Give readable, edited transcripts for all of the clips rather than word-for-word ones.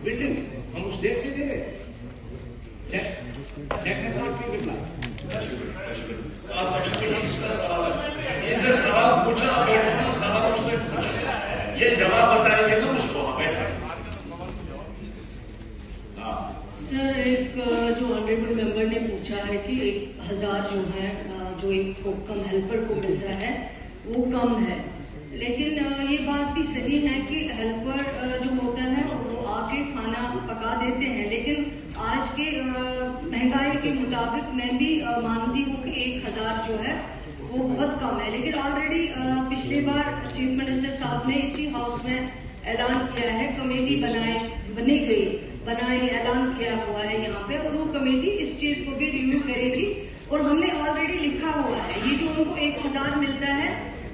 Building हम उस date से दे रहे हैं। That has not been replied. ये जो सवाल पूछा आपने सवाल उसने पूछा ये जवाब बताइए ना उसको बैठा। सर एक जो ऑनरेबल मेंबर ने पूछा है कि 1000 जो है जो एक कम हेल्पर को मिलता है वो कम है, लेकिन ये बात भी सही है कि हेल्पर जो होता है वो आके खाना पका देते हैं, लेकिन आज के महंगाई के मुताबिक मैं भी मानती हूँ कि 1000 जो है वो बहुत कम है। लेकिन ऑलरेडी पिछली बार चीफ मिनिस्टर साहब ने इसी हाउस में ऐलान किया है, कमेटी बनाई ऐलान किया हुआ है यहाँ पे, और वो कमेटी इस चीज को भी रिव्यू करेगी। और हमने ऑलरेडी लिखा हुआ है ये जो उनको 1000 मिलता है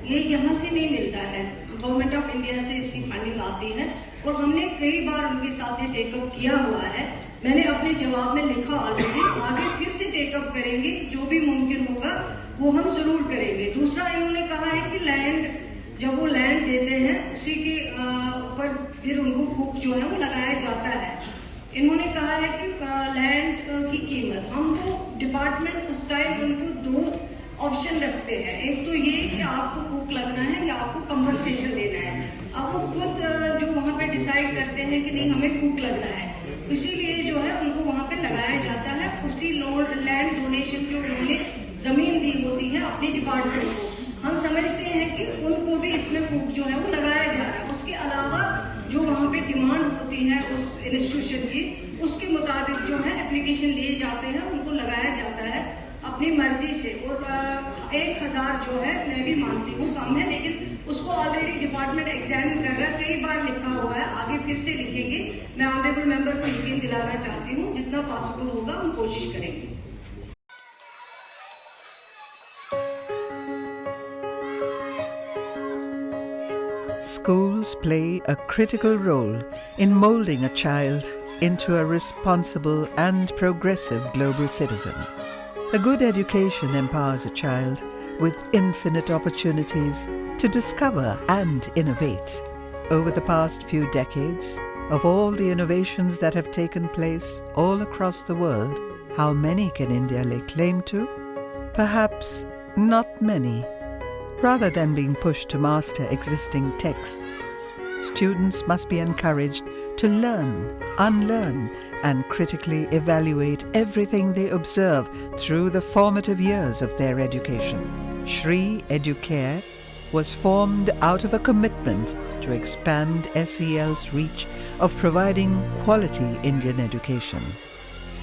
ये यहाँ से नहीं मिलता है, गवर्नमेंट ऑफ इंडिया से इसकी फंडिंग आती है, और हमने कई बार उनके साथ ये टेकअप किया हुआ है। मैंने अपने जवाब में लिखा ऑलरेडी, आगे फिर से टेकअप करेंगे, जो भी मुमकिन होगा वो हम जरूर करेंगे। दूसरा इन्होंने कहा है कि लैंड, जब वो लैंड देते हैं उसी के ऊपर फिर उनको कुक जो है वो लगाया जाता है। इन्होंने कहा है कि लैंड की कीमत, हम तो डिपार्टमेंट उस टाइम उनको 2 ऑप्शन रखते हैं, एक तो ये कि आपको कुक लगना है या आपको कंपनसेशन देना है। अब वो खुद जो वहाँ पे डिसाइड करते हैं कि नहीं हमें कुक लगना है, इसीलिए जो है उनको वहाँ पे लगाया जाता है। उसी लैंड डोनेशन जो उन्होंने जमीन दी होती है अपने डिपार्टमेंट को, हम समझते हैं कि उनको भी इसमें कुक जो है वो लगाया जा रहा है। उसके अलावा जो वहाँ पे डिमांड होती है उस इंस्टीट्यूशन की, उसके मुताबिक जो है एप्लीकेशन लिए जाते हैं, उनको लगाया जाता है अपनी मर्जी से। और 1000 जो है मैं भी मानती हूँ कम है, लेकिन उसको ऑलरेडी डिपार्टमेंट एग्जामिन कर रहा है, कई बार लिखा हुआ है, आगे फिर से लिखेंगे। मैं ऑनरेबल मेंबर को यकीन दिलाना चाहती हूँ जितना पॉसिबल होगा हम कोशिश करेंगे। Schools play a critical role in molding a child into a responsible and progressive global citizen. A good education empowers a child with infinite opportunities to discover and innovate. Over the past few decades, of all the innovations that have taken place all across the world, how many can India lay claim to? Perhaps not many. Rather than being pushed to master existing texts, students must be encouraged to learn, unlearn, and critically evaluate everything they observe through the formative years of their education. Shri Educare was formed out of a commitment to expand SEL's reach of providing quality Indian education.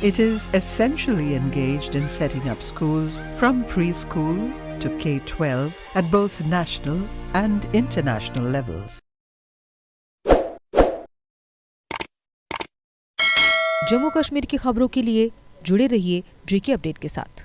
It is essentially engaged in setting up schools from preschool to K-12 at both national and international levels. Jammu Kashmir की खबरों के लिए जुड़े रहिए JK update के साथ।